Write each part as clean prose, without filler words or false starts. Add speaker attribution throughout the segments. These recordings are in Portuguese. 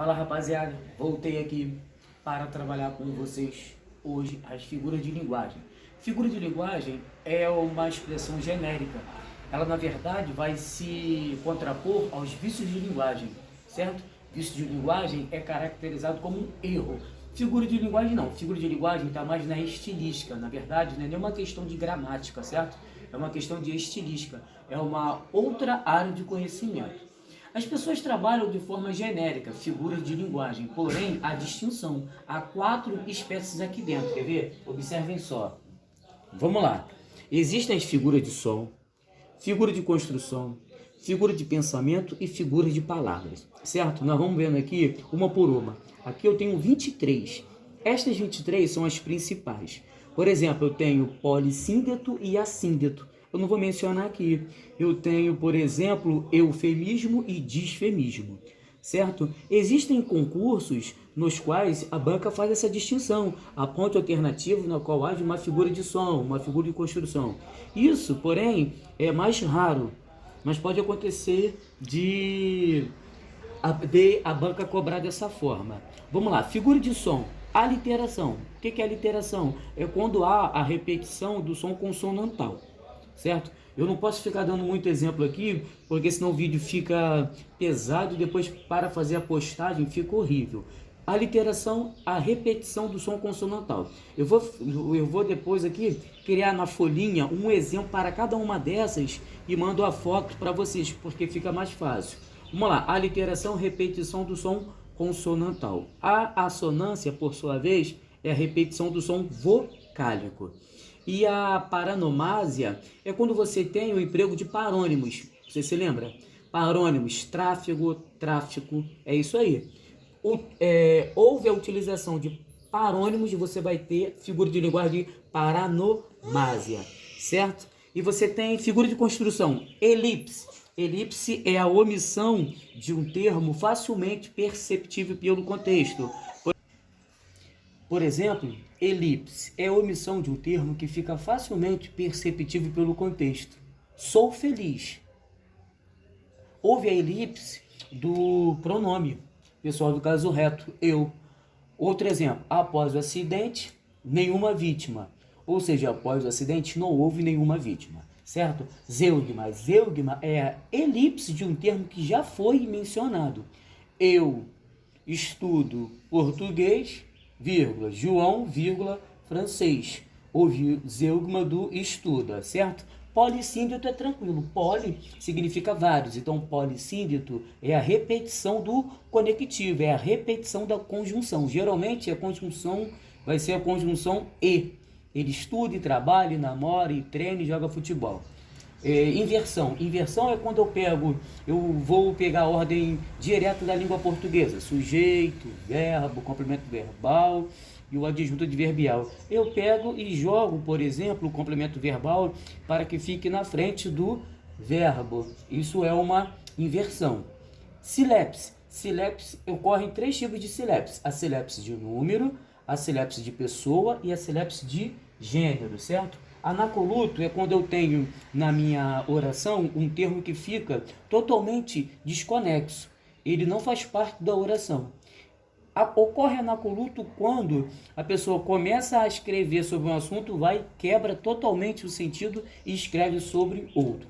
Speaker 1: Fala rapaziada, voltei aqui para trabalhar com vocês hoje as figuras de linguagem. Figura de linguagem é uma expressão genérica. Ela na verdade vai se contrapor aos vícios de linguagem, certo? Vício de linguagem é caracterizado como um erro. Figura de linguagem não, figura de linguagem está mais na estilística, na verdade não é nenhuma questão de gramática, certo? É uma questão de estilística, é uma outra área de conhecimento. As pessoas trabalham de forma genérica, figuras de linguagem, porém há distinção. Há 4 espécies aqui dentro, quer ver? Observem só. Vamos lá. Existem as figuras de som, figura de construção, figura de pensamento e figura de palavras, certo? Nós vamos vendo aqui uma por uma. Aqui eu tenho 23. Estas 23 são as principais. Por exemplo, eu tenho polissíndeto e assíndeto. Eu não vou mencionar aqui. Eu tenho, por exemplo, eufemismo e disfemismo, certo? Existem concursos nos quais a banca faz essa distinção, a ponto alternativo na qual haja uma figura de som, uma figura de construção. Isso, porém, é mais raro, mas pode acontecer de a banca cobrar dessa forma. Vamos lá, figura de som. Aliteração. O que é aliteração? É quando há a repetição do som consonantal, certo? Eu não posso ficar dando muito exemplo aqui, porque senão o vídeo fica pesado e depois para fazer a postagem fica horrível. A literação, a repetição do som consonantal. Eu vou depois aqui criar na folhinha um exemplo para cada uma dessas e mando a foto para vocês, porque fica mais fácil. Vamos lá, a literação, repetição do som consonantal. A assonância, por sua vez, é a repetição do som vocálico. E a paranomásia é quando você tem o emprego de parônimos. Você se lembra? Parônimos, tráfego, tráfico, é isso aí. Houve a utilização de parônimos e você vai ter figura de linguagem de paranomásia, certo? E você tem figura de construção, elipse. Elipse é a omissão de um termo facilmente perceptível pelo contexto. Por exemplo, elipse é a omissão de um termo que fica facilmente perceptível pelo contexto. Sou feliz. Houve a elipse do pronome, pessoal do caso reto, eu. Outro exemplo, após o acidente, nenhuma vítima. Ou seja, após o acidente não houve nenhuma vítima, certo? Zeugma. Zeugma é a elipse de um termo que já foi mencionado. Eu estudo português, vírgula, João, vírgula, francês. Houve zeugma do estuda, certo? Polissíndeto é tranquilo. Poli significa vários. Então, polissíndeto é a repetição do conectivo, é a repetição da conjunção. Geralmente, a conjunção vai ser a conjunção e. Ele estuda, trabalha, namora, treina e joga futebol. Inversão. Inversão é quando eu vou pegar a ordem direta da língua portuguesa. Sujeito, verbo, complemento verbal e o adjunto adverbial. Eu pego e jogo, por exemplo, o complemento verbal para que fique na frente do verbo. Isso é uma inversão. Silepse. Silepse ocorrem 3 tipos de silepse. A silepse de número, a silepse de pessoa e a silepse de gênero, certo? Anacoluto é quando eu tenho na minha oração um termo que fica totalmente desconexo. Ele não faz parte da oração. Ocorre anacoluto quando a pessoa começa a escrever sobre um assunto, quebra totalmente o sentido e escreve sobre outro.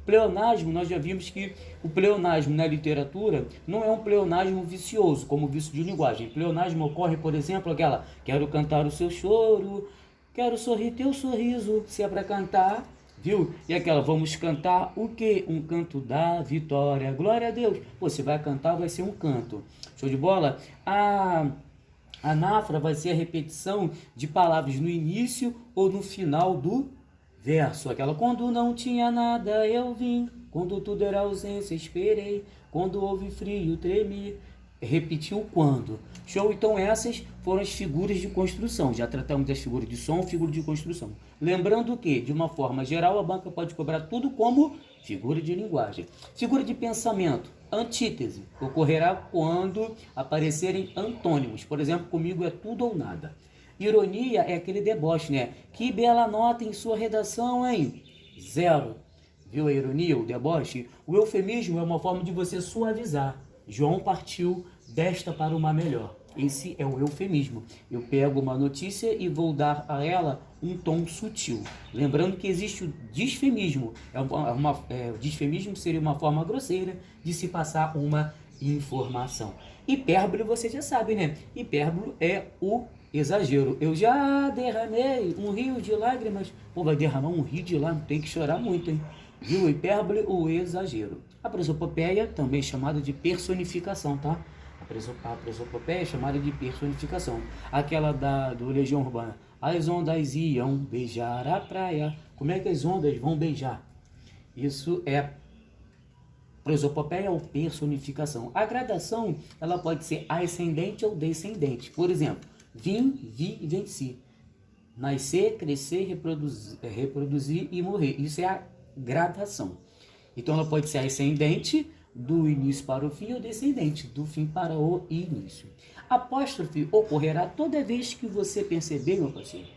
Speaker 1: Pleonasmo, nós já vimos que o pleonasmo na literatura não é um pleonasmo vicioso, como o vício de linguagem. Pleonasmo ocorre, por exemplo, aquela, quero cantar o seu choro, quero sorrir teu sorriso, se é para cantar, viu? E aquela, vamos cantar o quê? Um canto da vitória, glória a Deus. Você vai cantar, vai ser um canto. Show de bola? A anáfora vai ser a repetição de palavras no início ou no final do verso. Aquela, quando não tinha nada eu vim, quando tudo era ausência esperei, quando houve frio tremi. Repetiu quando. Show? Então essas foram as figuras de construção. Já tratamos das figuras de som, figura de construção. Lembrando que, de uma forma geral, a banca pode cobrar tudo como figura de linguagem. Figura de pensamento, antítese, ocorrerá quando aparecerem antônimos. Por exemplo, comigo é tudo ou nada. Ironia é aquele deboche, né? Que bela nota em sua redação, hein? 0. Viu a ironia, o deboche? O eufemismo é uma forma de você suavizar. João partiu desta para uma melhor. Esse é o eufemismo. Eu pego uma notícia e vou dar a ela um tom sutil. Lembrando que existe o disfemismo. O disfemismo seria uma forma grosseira de se passar uma informação. Hipérbole você já sabe, né? Hipérbole é o exagero. Eu já derramei um rio de lágrimas. Pô, vai derramar um rio de lágrimas, tem que chorar muito, hein? Viu? Hipérbole, o exagero. A prosopopeia, também chamada de personificação, tá? A prosopopeia é chamada de personificação. Aquela do Legião Urbana. As ondas iam beijar a praia. Como é que as ondas vão beijar? Isso é prosopopeia ou personificação. A gradação, ela pode ser ascendente ou descendente. Por exemplo, vim, vi e venci. Nascer, crescer, reproduzir e morrer. Isso é a gradação. Então ela pode ser ascendente, do início para o fim, ou descendente, do fim para o início. Apóstrofe ocorrerá toda vez que você perceber, meu parceiro,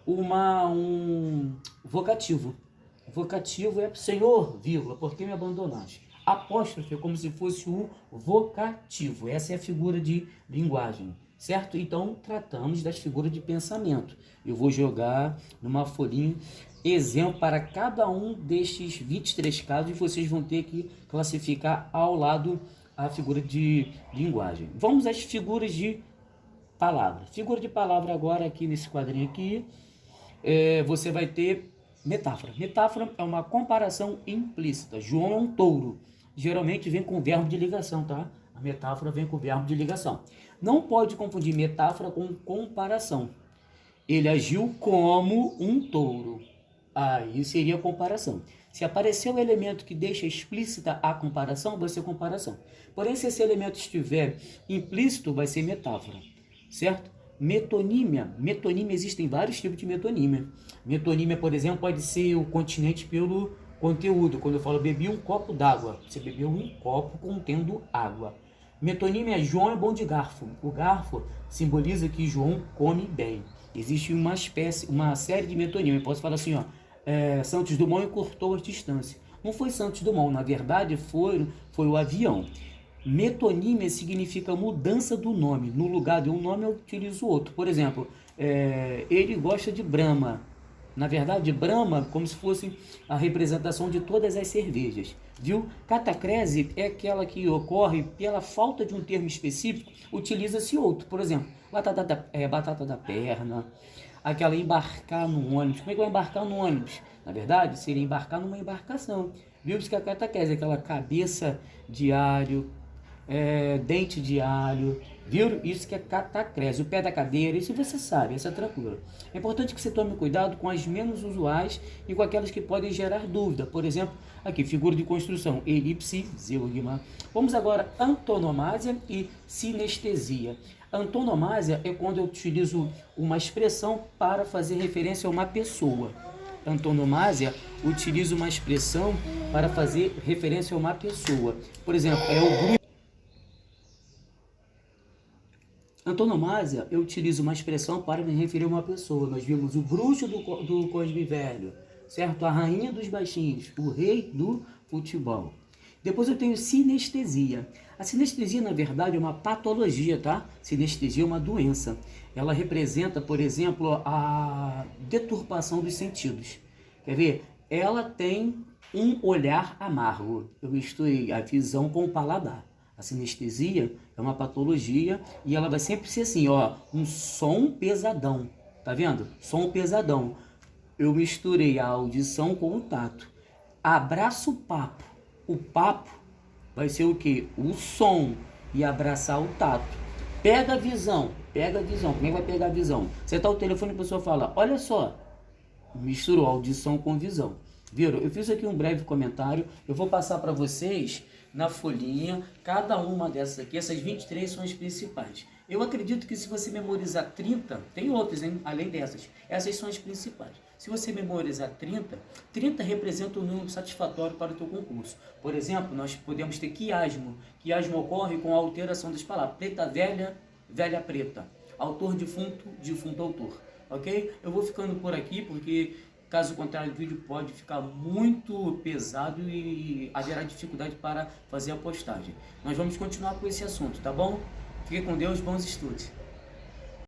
Speaker 1: um vocativo. Vocativo é Senhor, vírgula, por que me abandonaste? Apóstrofe é como se fosse o vocativo. Essa é a figura de linguagem, certo? Então, tratamos das figuras de pensamento. Eu vou jogar numa folhinha exemplo para cada um destes 23 casos e vocês vão ter que classificar ao lado a figura de linguagem. Vamos às figuras de palavra. Figura de palavra agora aqui nesse quadrinho aqui, você vai ter metáfora. Metáfora é uma comparação implícita. João é um touro. Geralmente vem com verbo de ligação, tá? A metáfora vem com verbo de ligação. Não pode confundir metáfora com comparação. Ele agiu como um touro. Aí seria comparação. Se aparecer um elemento que deixa explícita a comparação, vai ser comparação. Porém, se esse elemento estiver implícito, vai ser metáfora, certo? Metonímia. Metonímia, existem vários tipos de metonímia. Metonímia, por exemplo, pode ser o continente pelo conteúdo. Quando eu falo bebi um copo d'água, você bebeu um copo contendo água. Metonímia, João é bom de garfo. O garfo simboliza que João come bem. Existe uma série de metonímia. Eu posso falar assim, ó, Santos Dumont encurtou as distâncias. Não foi Santos Dumont, na verdade foi o avião. Metonímia significa mudança do nome. No lugar de um nome eu utilizo outro. Por exemplo, ele gosta de Brahma. Na verdade, Brahma como se fosse a representação de todas as cervejas. Viu? Catacrese é aquela que ocorre pela falta de um termo específico, utiliza-se outro. Por exemplo, batata da perna, aquela embarcar no ônibus. Como é que vai embarcar no ônibus? Na verdade, seria embarcar numa embarcação. Viu? Isso que é a catacrese, aquela cabeça de alho, dente de alho, viu? Isso que é catacrese, o pé da cadeira, isso você sabe, essa é tranquila. É importante que você tome cuidado com as menos usuais e com aquelas que podem gerar dúvida. Por exemplo, aqui, figura de construção, elipse, zeugma. Vamos agora, antonomásia e sinestesia. Antonomásia é quando eu utilizo uma expressão para fazer referência a uma pessoa. Antonomásia, utilizo uma expressão para fazer referência a uma pessoa. Por exemplo, o grupo. Antonomásia, eu utilizo uma expressão para me referir a uma pessoa. Nós vimos o bruxo do Cosme Velho, certo? A rainha dos baixinhos, o rei do futebol. Depois eu tenho sinestesia. A sinestesia, na verdade, é uma patologia, tá? Sinestesia é uma doença. Ela representa, por exemplo, a deturpação dos sentidos. Quer ver? Ela tem um olhar amargo. Eu misturei a visão com o paladar. A sinestesia é uma patologia e ela vai sempre ser assim, ó, um som pesadão. Tá vendo? Som pesadão. Eu misturei a audição com o tato. Abraço o papo. O papo vai ser o quê? O som e abraçar o tato. Pega a visão. Pega a visão. Como é que vai pegar a visão? Você tá o telefone e a pessoa fala, olha só. Misturou audição com visão. Viram? Eu fiz aqui um breve comentário. Eu vou passar para vocês na folhinha, cada uma dessas aqui, essas 23 são as principais. Eu acredito que se você memorizar 30, tem outras, hein? Além dessas, essas são as principais. Se você memorizar 30 representa um número satisfatório para o teu concurso. Por exemplo, nós podemos ter quiasmo. Quiasmo ocorre com a alteração das palavras. Preta velha, velha preta. Autor defunto, defunto autor. Ok? Eu vou ficando por aqui porque Caso contrário, o vídeo pode ficar muito pesado e haverá dificuldade para fazer a postagem. Nós vamos continuar com esse assunto, tá bom? Fique com Deus, bons estudos.